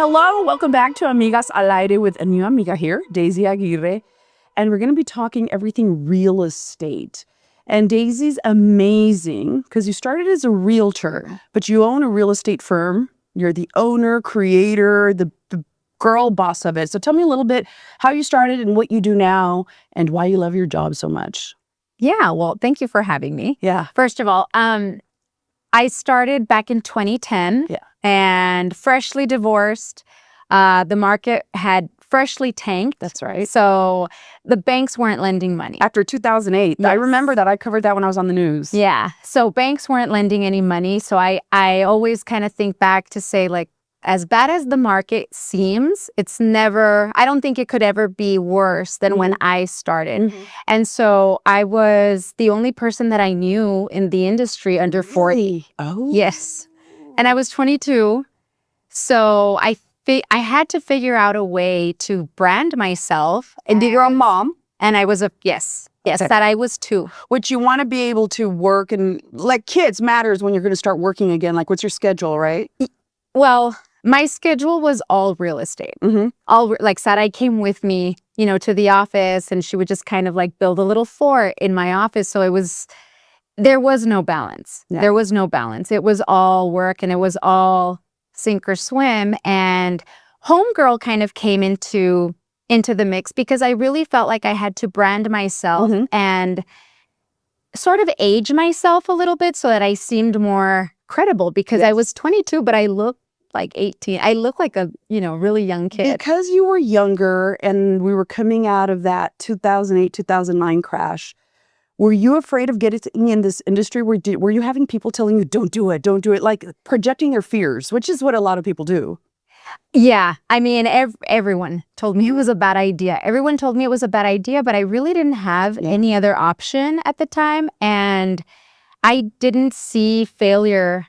Hello, welcome back to Amigas al Aire with a new amiga here, Daisy Aguirre. And we're going to be talking everything real estate. And Daisy's amazing because you started as a realtor, but you own a real estate firm. You're the owner, creator, the girl boss of it. So tell me a little bit how you started and what you do now and why you love your job so much. Yeah, well, thank you for having me. Yeah. First of all, I started back in 2010 and freshly divorced. The market had freshly tanked. That's right. So the banks weren't lending money. After 2008. Yes. I remember that. I covered that when I was on the news. Yeah. So banks weren't lending any money. So I always kind of think back to say, like, as bad as the market seems, it's never, I don't think it could ever be worse than when I started. And so I was the only person that I knew in the industry under 40. Oh. Yes. And I was 22. So I had to figure out a way to brand myself. And you're a mom. And I was yes, Okay. that I was too. Which you want to be able to work and like kids matters when you're going to start working again. Like what's your schedule, right? Well, my schedule was all real estate. Like Sarai came with me, to the office, and she would just kind of like build a little fort in my office. So there was no balance. Yeah. There was no balance. It was all work and it was all sink or swim. And Homegirl kind of came into the mix because I really felt like I had to brand myself and sort of age myself a little bit so that I seemed more credible because I was 22, but I looked like 18. I look like a, really young kid. Because you were younger and we were coming out of that 2008, 2009 crash, were you afraid of getting in this industry? Were you having people telling you, don't do it, like projecting their fears, which is what a lot of people do? Yeah. I mean, everyone told me it was a bad idea. Everyone told me it was a bad idea, but I really didn't have any other option at the time. And I didn't see failure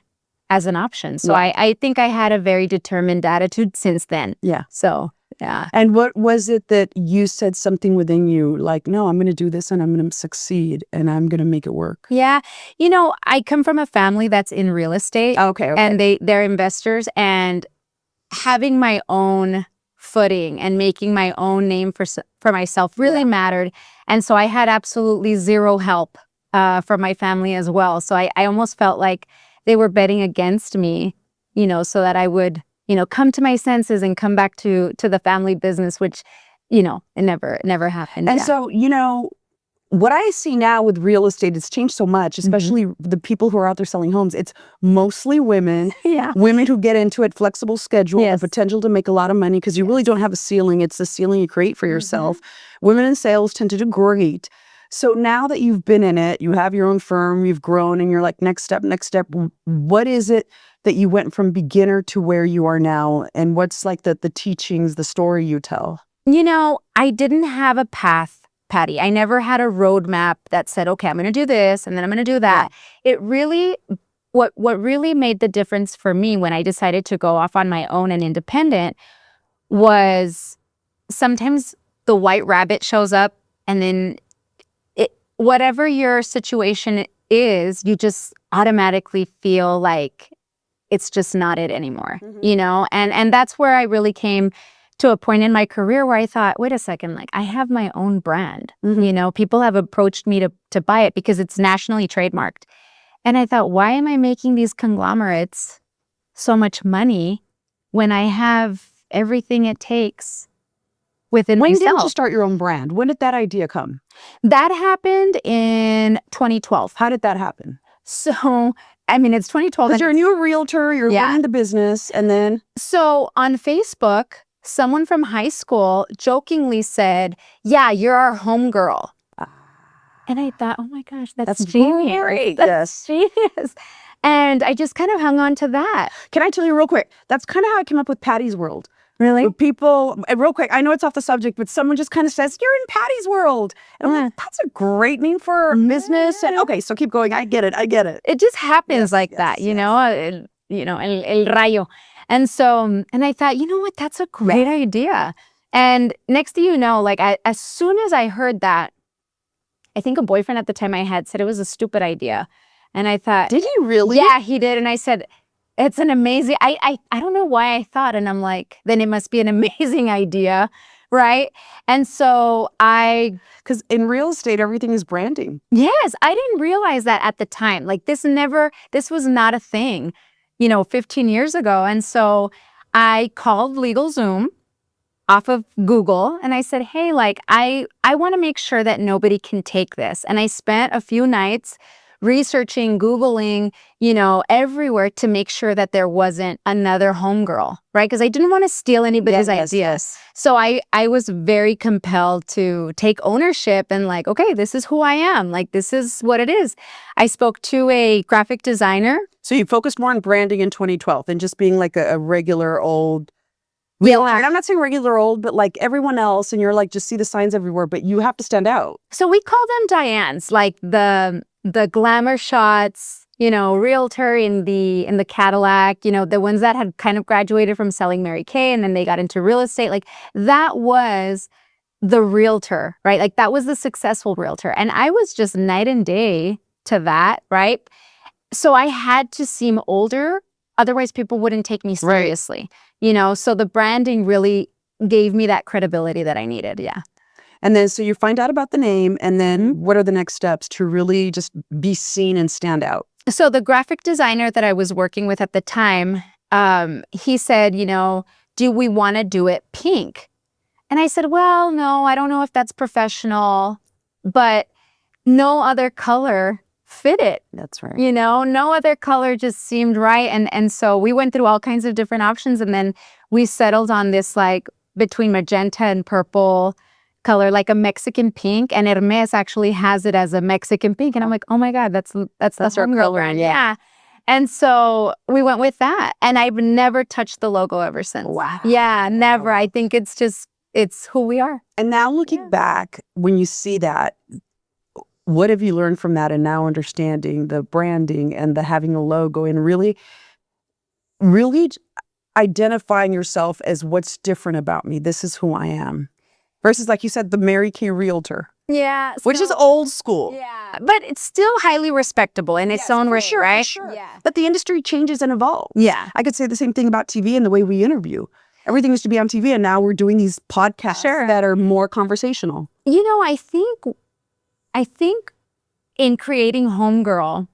as an option. So I think I had a very determined attitude since then. Yeah. So, yeah. And what was it that you said something within you like, no, I'm going to do this and I'm going to succeed and I'm going to make it work? Yeah. I come from a family that's in real estate. Okay. And they're investors, and having my own footing and making my own name for myself really mattered. And so I had absolutely zero help from my family as well. So I almost felt like they were betting against me, so that I would, come to my senses and come back to the family business, which, it never happened. And so, what I see now with real estate, it's changed so much, especially the people who are out there selling homes. It's mostly women, women who get into it, flexible schedule, the potential to make a lot of money because you really don't have a ceiling. It's the ceiling you create for yourself. Women in sales tend to do great. So now that you've been in it, you have your own firm, you've grown, and you're like, next step. What is it that you went from beginner to where you are now? And what's like the teachings, the story you tell? I didn't have a path, Patty. I never had a roadmap that said, okay, I'm going to do this and then I'm going to do that. It really, what really made the difference for me when I decided to go off on my own and independent was sometimes the white rabbit shows up, and then whatever your situation is, you just automatically feel like it's just not it anymore, And that's where I really came to a point in my career where I thought, wait a second, like I have my own brand. People have approached me to buy it because it's nationally trademarked. And I thought, why am I making these conglomerates so much money when I have everything it takes within myself? When did you start your own brand? When did that idea come? That happened in 2012. How did that happen? So, I mean, it's 2012. Because you're a new realtor, you're learning the business, and then? So on Facebook, someone from high school jokingly said, yeah, you're our homegirl. And I thought, oh my gosh, that's genius. Great. That's genius. And I just kind of hung on to that. Can I tell you real quick? That's kind of how I came up with Patty's World. Really? People, real quick, I know it's off the subject, but someone just kind of says, you're in Patty's World. And I'm like, that's a great name for a business. And okay, so keep going. I get it. It just happens like that, El rayo. And so, and I thought, you know what, that's a great idea. And next thing you know, like as soon as I heard that, I think a boyfriend at the time I had said it was a stupid idea. And I thought, did he really? Yeah, he did. And I said, It's an amazing, I don't know why I thought, and I'm like, then it must be an amazing idea, right? And so because in real estate, everything is branding. Yes, I didn't realize that at the time. Like this was not a thing, 15 years ago. And so I called LegalZoom off of Google and I said, hey, like I want to make sure that nobody can take this. And I spent a few nights researching, Googling, everywhere to make sure that there wasn't another Homegirl, right? Because I didn't want to steal anybody's ideas. Yes. So I was very compelled to take ownership and like, okay, this is who I am. Like, this is what it is. I spoke to a graphic designer. So you focused more on branding in 2012 than just being like a regular old realtor. And I'm not saying regular old, but like everyone else, and you're like, just see the signs everywhere, but you have to stand out. So we call them Dianes, like the glamour shots, realtor in the Cadillac, the ones that had kind of graduated from selling Mary Kay and then they got into real estate. Like that was the realtor, right? Like that was the successful realtor. And I was just night and day to that, right? So I had to seem older. Otherwise people wouldn't take me seriously, So the branding really gave me that credibility that I needed. Yeah. And then, so you find out about the name, and then what are the next steps to really just be seen and stand out? So the graphic designer that I was working with at the time, he said, do we want to do it pink? And I said, well, no, I don't know if that's professional, but no other color fit it. That's right. No other color just seemed right. And so we went through all kinds of different options, and then we settled on this like between magenta and purple color, like a Mexican pink, and Hermes actually has it as a Mexican pink. And I'm like, oh my God, that's the Homegirl brand. Yeah. And so we went with that. And I've never touched the logo ever since. Wow. Yeah, never. I think it's who we are. And now looking back, when you see that, what have you learned from that, and now understanding the branding and the having a logo and really identifying yourself as what's different about me? This is who I am. Versus, like you said, the Mary Kay realtor. Yeah. Which is old school. Yeah. But it's still highly respectable in its own way, sure, right? Sure. Yeah. But the industry changes and evolves. Yeah. I could say the same thing about TV and the way we interview. Everything used to be on TV, and now we're doing these podcasts that are more conversational. I think in creating Homegirl,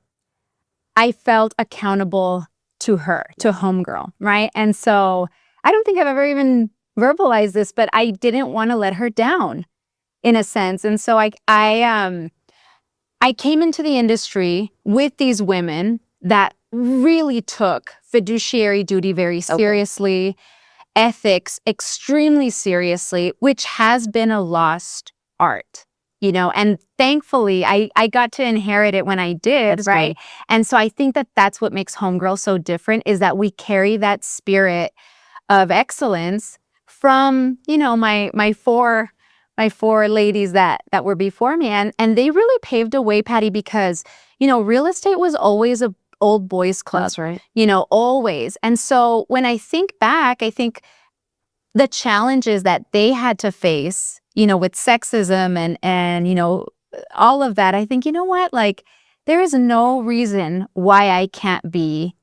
I felt accountable to her, to Homegirl, right? And so I don't think I've ever even verbalized this, but I didn't want to let her down in a sense. And so I came into the industry with these women that really took fiduciary duty very seriously, ethics extremely seriously, which has been a lost art, and thankfully I got to inherit it when I did, That's right? great. And so I think that that's what makes Homegirl so different, is that we carry that spirit of excellence from, my four ladies that were before me. And they really paved a way, Patty, because, real estate was always a old boys club. That's right. Always. And so when I think back, I think the challenges that they had to face, with sexism and all of that, I think, like there is no reason why I can't be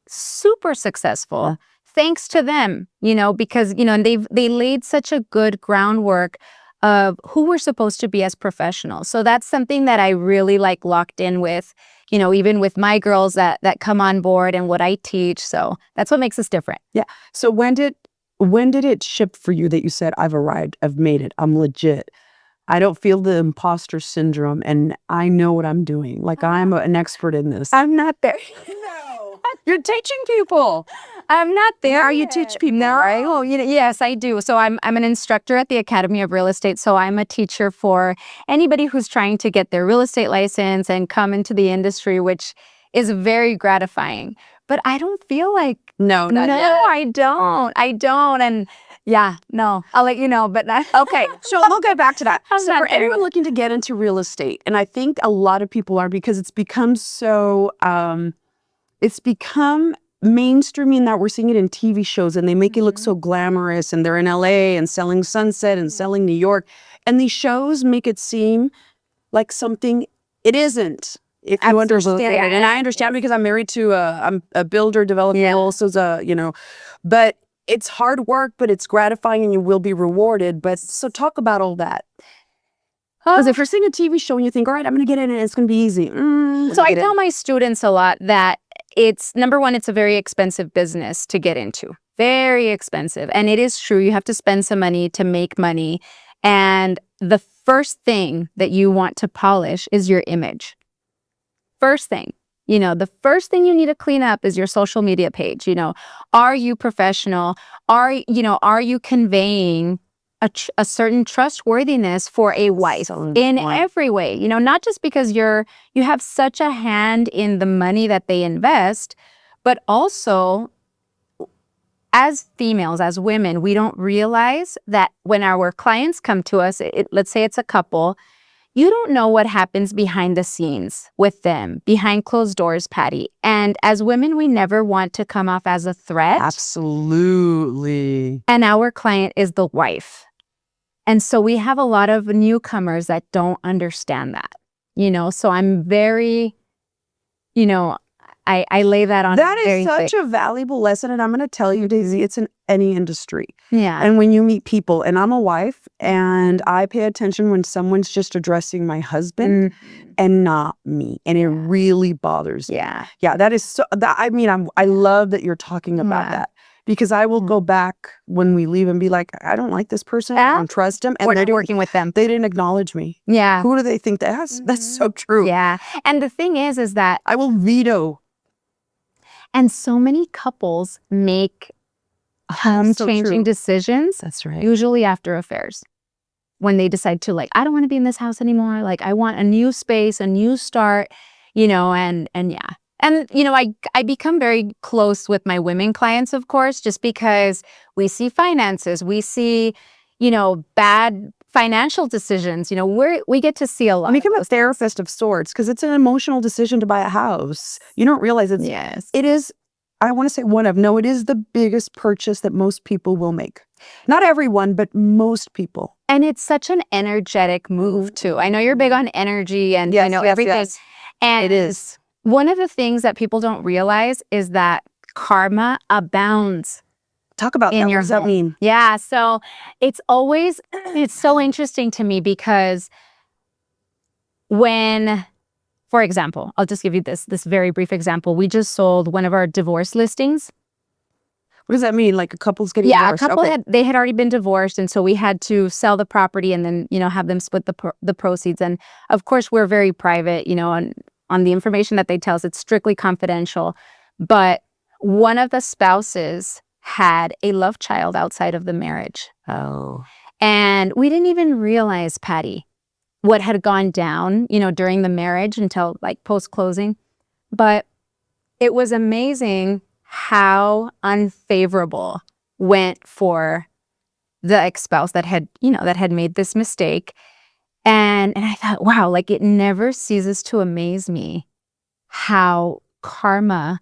super successful. Yeah. Thanks to them, because, and they laid such a good groundwork of who we're supposed to be as professionals. So that's something that I really like locked in with, even with my girls that come on board and what I teach. So that's what makes us different. Yeah. So when did it ship for you that you said, I've arrived, I've made it, I'm legit, I don't feel the imposter syndrome, and I know what I'm doing. Like I'm an expert in this. I'm not there. No. You're teaching people. I'm not there. You teach people, no. right? Oh, yes, I do. So I'm an instructor at the Academy of Real Estate. So I'm a teacher for anybody who's trying to get their real estate license and come into the industry, which is very gratifying. But I don't feel like no, not yet. I don't. And yeah, no, I'll let you know. But okay, so we'll get back to that. So for there. anyone looking to get into real estate, and I think a lot of people are, because it's become so, it's become mainstreaming that we're seeing it in TV shows, and they make it look so glamorous, and they're in LA and selling Sunset and selling New York, and these shows make it seem like something it isn't. if you understand it. And I understand because I'm married to I'm a builder, developer, also is a, but it's hard work, but it's gratifying and you will be rewarded. But so talk about all that. Because if you're seeing a TV show and you think, all right, I'm going to get in and it's going to be easy. So I tell my students a lot that it's, number one, it's a very expensive business to get into. Very expensive. And it is true. You have to spend some money to make money. And the first thing that you want to polish is your image. First thing. The first thing you need to clean up is your social media page. Are you professional? Are you conveying a certain trustworthiness for a wife in every way? Not just because you have such a hand in the money that they invest, but also as females, as women, we don't realize that when our clients come to us, let's say it's a couple, you don't know what happens behind the scenes with them, behind closed doors, Patty. And as women, we never want to come off as a threat. Absolutely. And our client is the wife. And so we have a lot of newcomers that don't understand that, so I'm very, I lay that on. That is such a valuable lesson. And I'm going to tell you, Daisy, it's in any industry. Yeah. And when you meet people, and I'm a wife, and I pay attention when someone's just addressing my husband and not me. And it really bothers me. Yeah. Yeah, that is so, I love that you're talking about that. Because I will go back when we leave and be like, I don't like this person. I don't trust him. And we're not working with them. They didn't acknowledge me. Yeah. Who do they think that is? That's so true. Yeah. And the thing is that I will veto. And so many couples make changing decisions. That's right. Usually after affairs. When they decide to I don't want to be in this house anymore. I want a new space, a new start, and yeah. And, I become very close with my women clients, of course, just because we see finances, we see, bad financial decisions. We get to see a lot. I become a therapist of sorts because it's an emotional decision to buy a house. You don't realize it is, I want to say it is the biggest purchase that most people will make. Not everyone, but most people. And it's such an energetic move, too. I know you're big on energy and everything. Yes. And it is. One of the things that people don't realize is that karma abounds. Talk about that. What does that mean? Yeah, so it's so interesting to me because when, for example, I'll just give you this very brief example. We just sold one of our divorce listings. What does that mean? Like a couple's getting divorced? Yeah, a couple they had already been divorced, and so we had to sell the property and then have them split the proceeds. And of course, we're very private, on the information that they tell us. It's strictly confidential. But one of the spouses had a love child outside of the marriage. Oh. And we didn't even realize, Patty, what had gone down, during the marriage until post-closing. But it was amazing how unfavorable went for the ex-spouse that had made this mistake. And I thought, wow, it never ceases to amaze me how karma,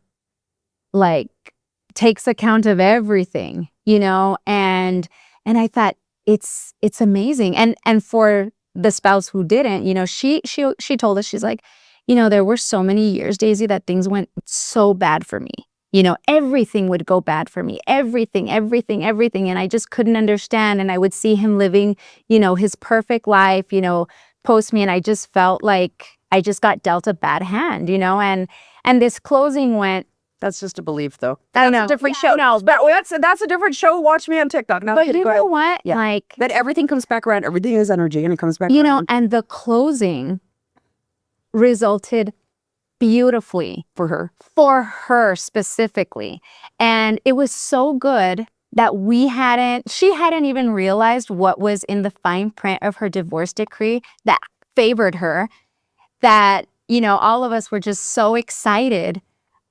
takes account of everything, and I thought it's amazing. And for the spouse who didn't, she told us, she's like, there were so many years, Daisy, that things went so bad for me. Everything would go bad for me. Everything. And I just couldn't understand. And I would see him living, his perfect life, post me. And I just felt like I just got dealt a bad hand, and this closing went. That's just a belief, though. That's a different show. No, but that's a different show. Watch me on TikTok. But you know what? Yeah. That everything comes back around. Everything is energy, and it comes back around. And the closing resulted beautifully for her specifically. And it was so good that she hadn't even realized what was in the fine print of her divorce decree that favored her, that, all of us were just so excited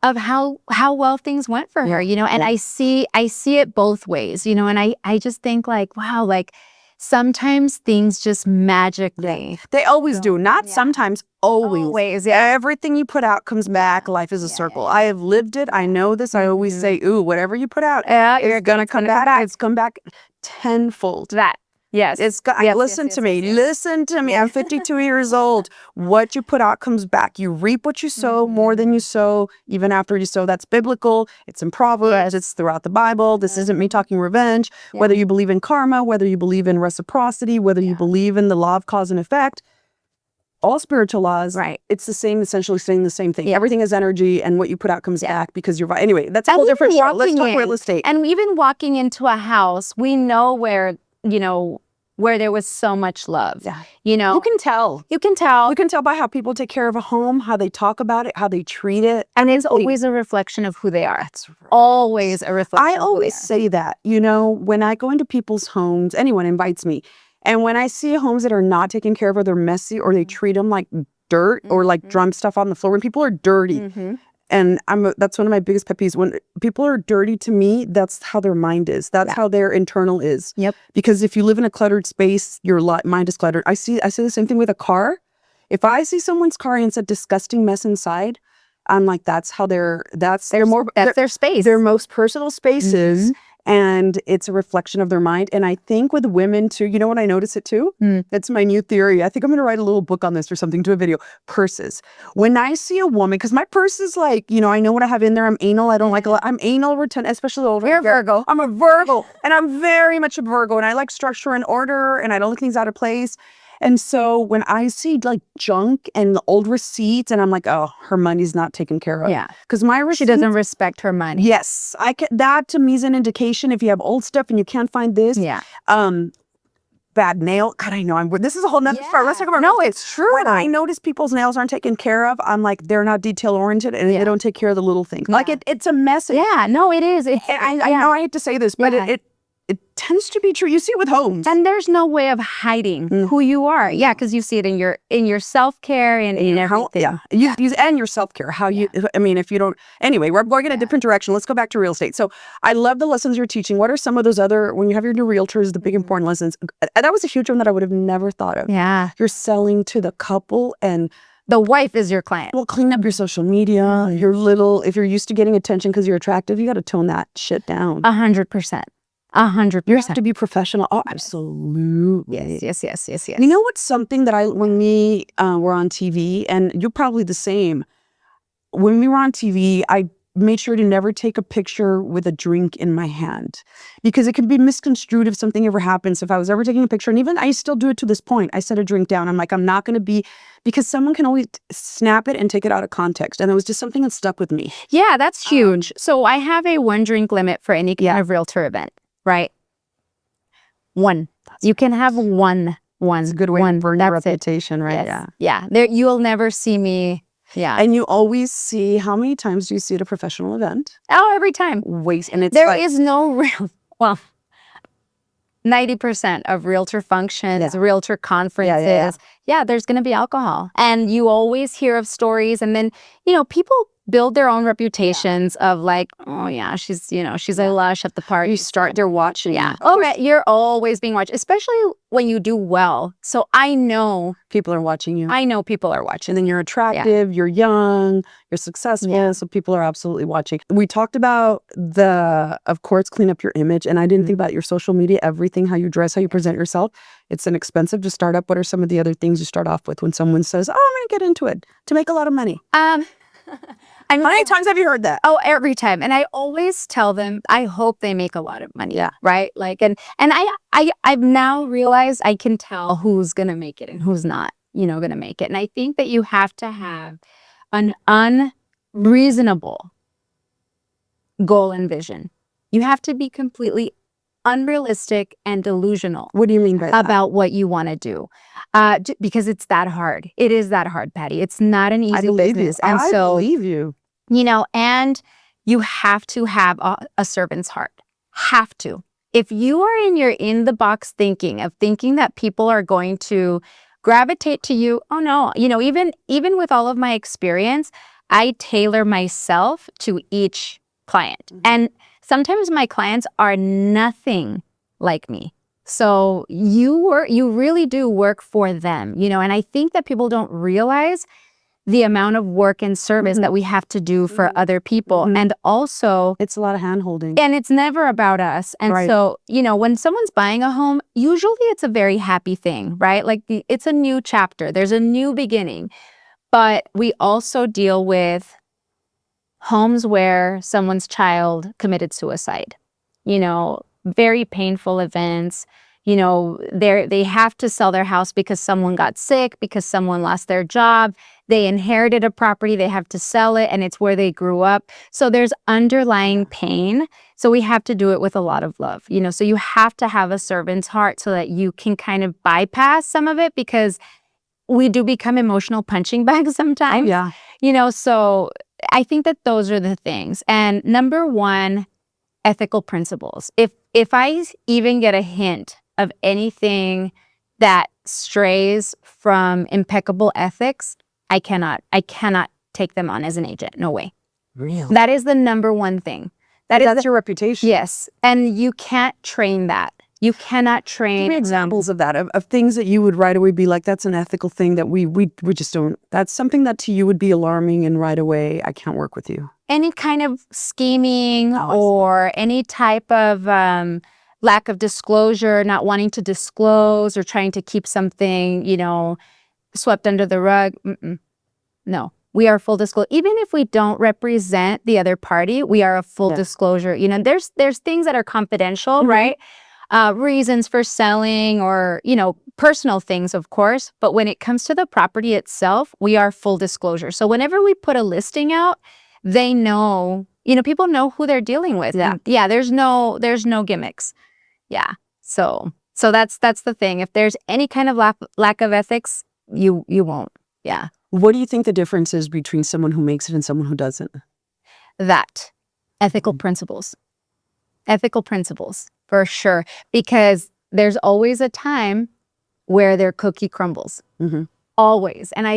of how well things went for her, and I see it both ways, and I just think wow, sometimes things just magically. They always do. Not sometimes, always. Always, yeah. Everything you put out comes back. Life is a circle. I have lived it. I know this. I always say, ooh, whatever you put out, it's going to come back. It's come back tenfold. That. Yes. Listen to me. Listen to me. I'm 52 years old. What you put out comes back. You reap what you sow, more than you sow, even after you sow. That's biblical. It's in Proverbs. It's throughout the Bible. This isn't me talking revenge. Whether you believe in karma, whether you believe in reciprocity, whether you believe in the law of cause and effect, all spiritual laws, it's the same, essentially saying the same thing. Everything is energy, and what you put out comes back because you're... Anyway, that's a whole different show. Let's talk real estate. And even walking into a house, we know where, where there was so much love. You can tell. You can tell. You can tell by how people take care of a home, how they talk about it, how they treat it. And it's always a reflection of who they are. That's always a reflection I always say that, when I go into people's homes, anyone invites me, and when I see homes that are not taken care of, or they're messy, or they treat them like dirt, or like drum stuff on the floor, when people are dirty, and that's one of my biggest pet peeves. When people are dirty, to me, that's how their mind is. That's how their internal is. Because if you live in a cluttered space, your mind is cluttered. I say the same thing with a car. If I see someone's car and it's a disgusting mess inside, I'm like, that's their space. Their most personal spaces. And it's a reflection of their mind. And I think with women too, you know what I notice it too? That's my new theory. I think I'm going to write a little book on this or something, do a video. Purses. When I see a woman, because my purse is like, I know what I have in there. I'm anal. I don't like a lot. I'm anal retentive, especially over here. You're a Virgo. I'm a Virgo. And I'm very much a Virgo. And I like structure and order. And I don't like things out of place. And so when I see like junk and old receipts, and I'm like, oh, her money's not taken care of. Because she doesn't respect her money. Yes. That to me is an indication. If you have old stuff and you can't find this. Bad nail. God, I know. This is a whole nother part. Let's talk about... No, it's true. When I notice people's nails aren't taken care of, I'm like, they're not detail oriented, and they don't take care of the little things. Like it's a mess. Yeah, no, it is. I know I hate to say this, but it tends to be true. You see it with homes. And there's no way of hiding who you are. Yeah, because you see it in your self-care and in everything. And your self-care. If you don't... Anyway, we're going in a different direction. Let's go back to real estate. So I love the lessons you're teaching. What are some of those other... When you have your new realtors, the big important lessons? That was a huge one that I would have never thought of. Yeah. You're selling to the couple, and... The wife is your client. Well, clean up your social media. If you're used to getting attention because you're attractive, you got to tone that shit down. 100%. 100%. You have to be professional. Oh, absolutely. Yes. You know what's something that when we were on TV, and you're probably the same, when we were on TV, I made sure to never take a picture with a drink in my hand, because it could be misconstrued if something ever happens. If I was ever taking a picture, and even I still do it to this point, I set a drink down. I'm like, I'm not going to be, because someone can always snap it and take it out of context. And it was just something that stuck with me. Yeah, that's huge. So I have a 1 drink limit for any kind of realtor event. Right. 1. You can have one. It's a good way to burn your reputation, right? Yeah. There, you'll never see me. Yeah. And you always see, how many times do you see at a professional event? Oh, every time. And it's there is no real... Well, 90% of realtor functions, realtor conferences, there's going to be alcohol. And you always hear of stories. And then, people build their own reputations of like, oh yeah, she's a lush at the party. They're watching. Yeah. Oh, right. You're always being watched, especially when you do well. So I know people are watching you. I know people are watching. And then you're attractive, you're young, you're successful. So people are absolutely watching. We talked about of course, clean up your image. And I didn't think about your social media, everything, how you dress, how you present yourself. It's inexpensive to start up. What are some of the other things you start off with when someone says, oh, I'm going to get into it to make a lot of money? How many times have you heard that? Oh, every time. And I always tell them, I hope they make a lot of money. Yeah. Right? Like, and I've now realized I can tell who's going to make it and who's not, going to make it. And I think that you have to have an unreasonable goal and vision. You have to be completely unrealistic and delusional. What do you mean by that? About what you want to do. Because it's that hard. It is that hard, Patty. It's not an easy business. And I believe you. And you have to have a servant's heart. Have to. If you are in your in-the-box thinking that people are going to gravitate to you, oh no. Even with all of my experience, I tailor myself to each client. And sometimes my clients are nothing like me. So you really do work for them, and I think that people don't realize the amount of work and service that we have to do for other people. And also, it's a lot of hand-holding. And it's never about us. And so, you know, when someone's buying a home, usually it's a very happy thing, right? Like it's a new chapter. There's a new beginning. But we also deal with homes where someone's child committed suicide, you know, very painful events. You know, they have to sell their house because someone got sick, because someone lost their job. They inherited a property, they have to sell it, and it's where they grew up. So there's underlying pain. So we have to do it with a lot of love, you know. So you have to have a servant's heart so that you can kind of bypass some of it, because we do become emotional punching bags sometimes. Yeah. You know, so I think that those are the things. And number one, ethical principles. If I even get a hint of anything that strays from impeccable ethics, I cannot take them on as an agent. No way. Really? That is the number one thing. That's your reputation. Yes. And you can't train that. You cannot train. Give me examples of that, of things that you would right away be like, that's an ethical thing that we just don't, that's something that to you would be alarming, and right away, I can't work with you. Any kind of scheming or any type of lack of disclosure, not wanting to disclose or trying to keep something, you know, swept under the rug. No, we are full disclosure. Even if we don't represent the other party, we are a full disclosure. You know, there's things that are confidential, right? Reasons for selling, or, you know, personal things, of course. But when it comes to the property itself, we are full disclosure. So whenever we put a listing out, they know, you know, people know who they're dealing with. Yeah, there's no gimmicks. Yeah. So that's the thing. If there's any kind of lack of ethics, you won't. Yeah. What do you think the difference is between someone who makes it and someone who doesn't? That ethical principles. Ethical principles, for sure. Because there's always a time where their cookie crumbles. Always. And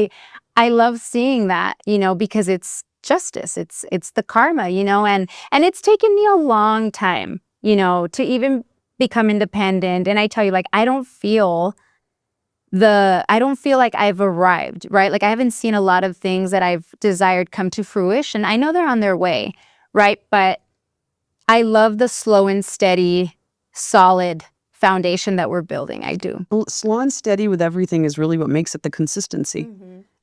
I love seeing that, you know, because it's justice. It's the karma, you know, and it's taken me a long time, you know, to even become independent. And I tell you, like, I don't feel like I've arrived, right? Like, I haven't seen a lot of things that I've desired come to fruition. I know they're on their way, right? But I love the slow and steady, solid foundation that we're building. I do. Well, slow and steady with everything is really what makes it the consistency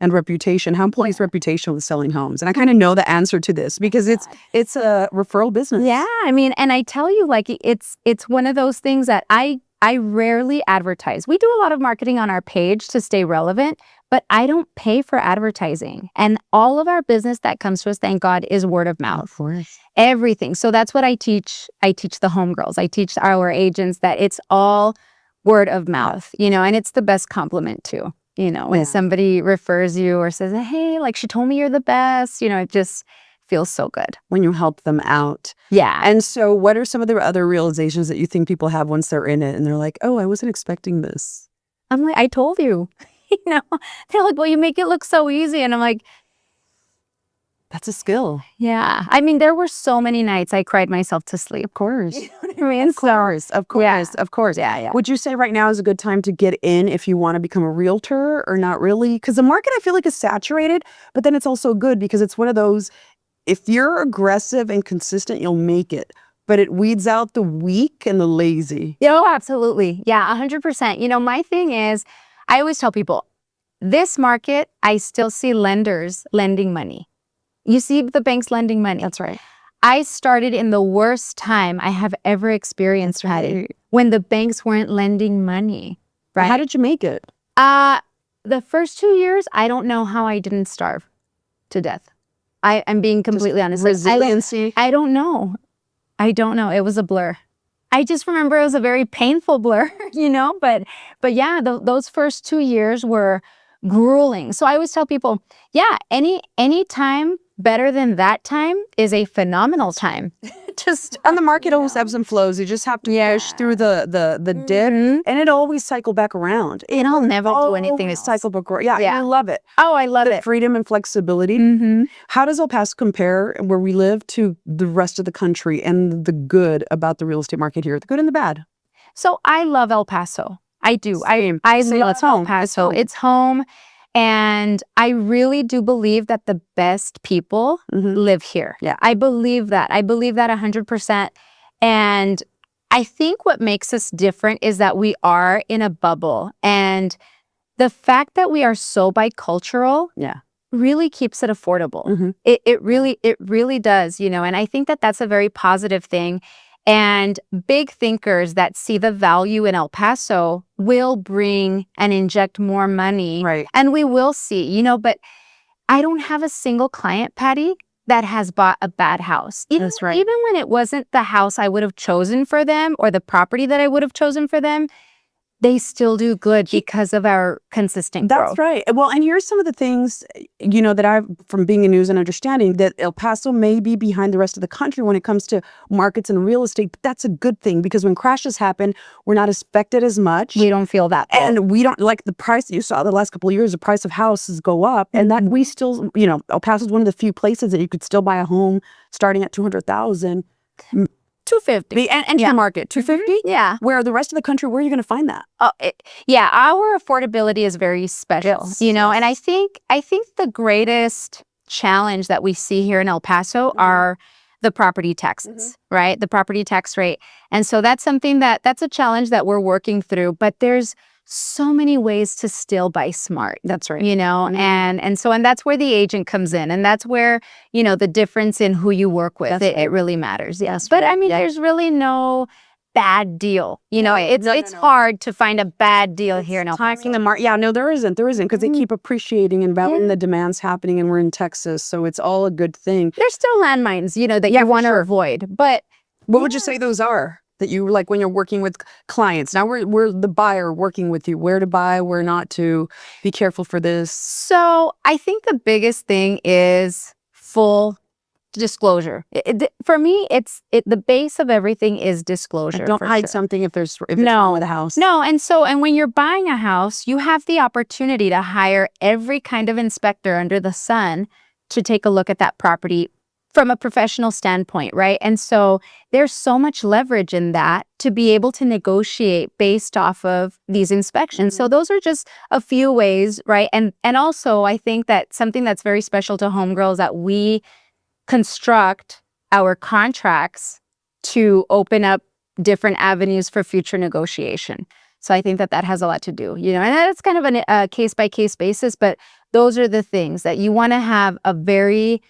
and reputation. How important is reputation with selling homes? And I kind of know the answer to this because it's a referral business. Yeah, I mean, and I tell you, like, it's one of those things that I rarely advertise. We do a lot of marketing on our page to stay relevant, but I don't pay for advertising. And all of our business that comes to us, thank God, is word of mouth. Of course. Everything. So that's what I teach. I teach the homegirls. I teach our agents that it's all word of mouth, you know, and it's the best compliment too. You know, when somebody refers you or says, hey, like, she told me you're the best, you know, it just feels so good. When you help them out. Yeah. And so what are some of the other realizations that you think people have once they're in it and they're like, oh, I wasn't expecting this? I'm like, I told you. You know, they're like, well, you make it look so easy. And I'm like, that's a skill. Yeah. I mean, there were so many nights I cried myself to sleep. Of course. You know what I mean? Of course. Of course. Yeah. Would you say right now is a good time to get in if you want to become a realtor, or not really? Because the market, I feel like, is saturated, but then it's also good because it's one of those, if you're aggressive and consistent, you'll make it. But it weeds out the weak and the lazy. Oh, absolutely. Yeah, 100%. You know, my thing is, I always tell people, this market, I still see lenders lending money. You see the banks lending money. That's right. I started in the worst time I have ever experienced, Patty, when the banks weren't lending money. Right? How did you make it? The first 2 years, I don't know how I didn't starve to death. I'm being completely honest. Resiliency. I don't know. I don't know. It was a blur. I just remember it was a very painful blur, you know, but yeah, those first 2 years were grueling. So I always tell people, yeah, any time better than that time is a phenomenal time. And the market always ebbs and flows. You just have to push through the dip, and it always cycle back around. It'll never do anything else. Cycle back around. Yeah, I love it. Oh, I love it. Freedom and flexibility. How does El Paso compare where we live to the rest of the country, and the good about the real estate market here, the good and the bad? So I love El Paso. I do. Same. I Same. love El Paso. It's home. And I really do believe that the best people live here. Yeah. I believe that. I believe that 100%. And I think what makes us different is that we are in a bubble. And the fact that we are so bicultural really keeps it affordable. It really does, you know, and I think that that's a very positive thing. And big thinkers that see the value in El Paso will bring and inject more money. Right. And we will see, you know, but I don't have a single client, Patty, that has bought a bad house. That's right. Even when it wasn't the house I would have chosen for them or the property that I would have chosen for them, they still do good because of our consistent growth. That's right. Well, and here's some of the things, you know, that I've, from being in news and understanding, that El Paso may be behind the rest of the country when it comes to markets and real estate. But that's a good thing, because when crashes happen, we're not affected as much. We don't feel that. And we don't, like the price you saw the last couple of years, the price of houses go up. And that we still, you know, El Paso is one of the few places that you could still buy a home starting at $200,000. $250. And your market, $250? Yeah. Where the rest of the country, where are you going to find that? Yeah, our affordability is very special, you know, and I think the greatest challenge that we see here in El Paso are the property taxes, right? The property tax rate. And so that's something that's a challenge that we're working through, but there's so many ways to still buy smart. That's right. You know, and that's where the agent comes in, and that's where, you know, the difference in who you work with, it really matters. Yes. But I mean, there's really no bad deal. You know, it's hard to find a bad deal here in El Paso. Timing the market. Yeah, no, there isn't, because they keep appreciating and the demand's happening, and we're in Texas, so it's all a good thing. There's still landmines, you know, that you want to avoid. But what would you say those are? That you like when you're working with clients. Now we're the buyer working with you. Where to buy, where not to. Be careful for this. So I think the biggest thing is full disclosure. For me, the base of everything is disclosure. Don't hide something if it's wrong with a house. No, and when you're buying a house, you have the opportunity to hire every kind of inspector under the sun to take a look at that property from a professional standpoint, right? And so there's so much leverage in that to be able to negotiate based off of these inspections. So those are just a few ways, right? And also I think that something that's very special to Homegirl is that we construct our contracts to open up different avenues for future negotiation. So I think that has a lot to do, you know, and that's kind of a case-by-case basis, but those are the things that you want to have a very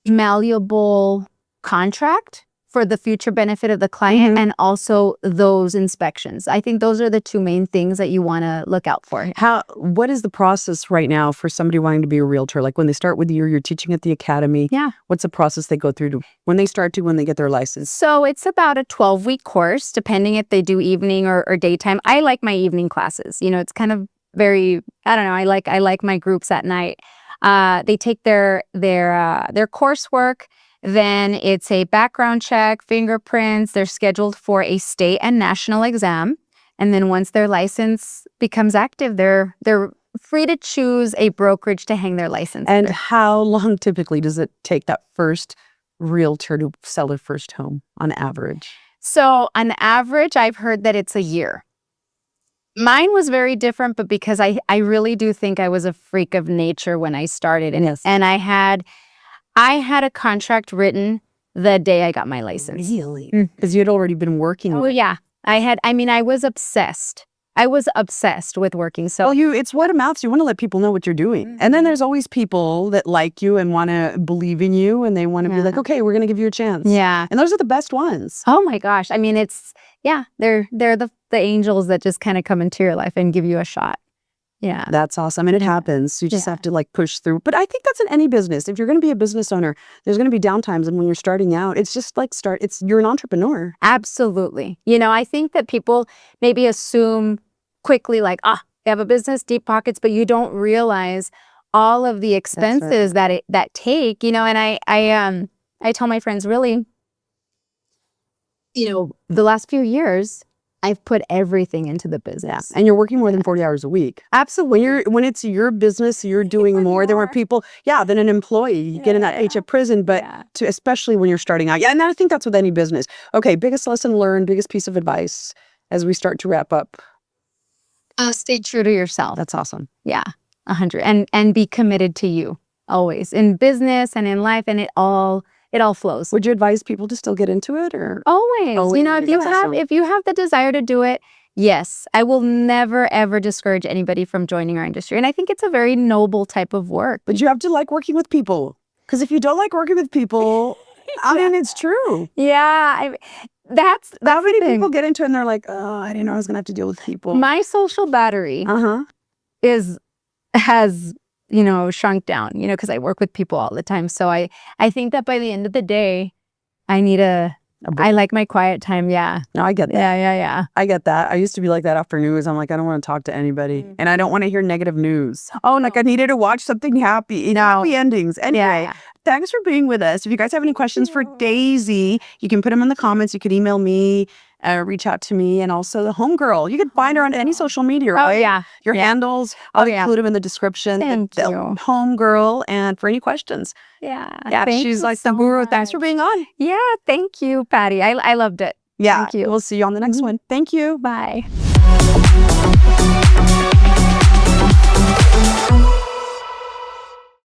malleable contract for the future benefit of the client, and also those inspections. I think those are the two main things that you want to look out for. What is the process right now for somebody wanting to be a realtor? Like when they start with you, you're teaching at the academy. Yeah. What's the process they go through when they start to when they get their license? So it's about a 12-week course, depending if they do evening or daytime. I like my evening classes. You know, it's kind of very, I don't know, I like my groups at night. They take their coursework. Then it's a background check, fingerprints. They're scheduled for a state and national exam. And then once their license becomes active, they're free to choose a brokerage to hang their license. And how long typically does it take that first realtor to sell their first home on average? So on average, I've heard that it's a year. Mine was very different, but because I really do think I was a freak of nature when I started. And I had a contract written the day I got my license. Really? Because you had already been working. Oh, yeah. I was obsessed. I was obsessed with working. So it's word of mouth. So you want to let people know what you're doing. And then there's always people that like you and want to believe in you, and they want to be like, okay, we're going to give you a chance. Yeah. And those are the best ones. Oh my gosh. I mean, they're the angels that just kind of come into your life and give you a shot. Yeah. That's awesome. And it happens. So you just have to like push through. But I think that's in any business. If you're going to be a business owner, there's going to be downtimes. And when you're starting out, it's just like you're an entrepreneur. Absolutely. You know, I think that people maybe assume quickly like, they have a business, deep pockets, but you don't realize all of the expenses that take, you know, and I tell my friends, really, you know, the last few years, I've put everything into the business. And you're working more than 40 hours a week. Absolutely. When it's your business, you're doing more. There were people, than an employee. You get in that age of prison, but especially when you're starting out. Yeah, and I think that's with any business. Okay, biggest lesson learned, biggest piece of advice as we start to wrap up. Stay true to yourself. That's awesome. Yeah, 100. And be committed to you always in business and in life, and it all flows. Would you advise people to still get into it, or Always. You know, Awesome. if you have the desire to do it, yes, I will never ever discourage anybody from joining our industry. And I think it's a very noble type of work. But you have to like working with people. Because if you don't like working with people, I mean, it's true. Yeah, that's How many the thing. people get into it and they're like, oh, I didn't know I was gonna have to deal with people. My social battery has shrunk down, because I work with people all the time. So I think that by the end of the day, I like my quiet time. Yeah. No, I get that. Yeah. I get that. I used to be like that after news. I'm like, I don't want to talk to anybody. And I don't want to hear negative news. Oh, like I needed to watch something happy. Happy endings. Anyway, thanks for being with us. If you guys have any questions for Daisy, you can put them in the comments. You could email me, reach out to me, and also the Homegirl. You can find her on any social media, right? Oh, yeah. Your handles, I'll include them in the description. Thank you. Homegirl, and for any questions. Yeah. She's like the guru. Thanks for being on. Yeah. Thank you, Patty. I loved it. Yeah. Thank you. We'll see you on the next one. Thank you. Bye.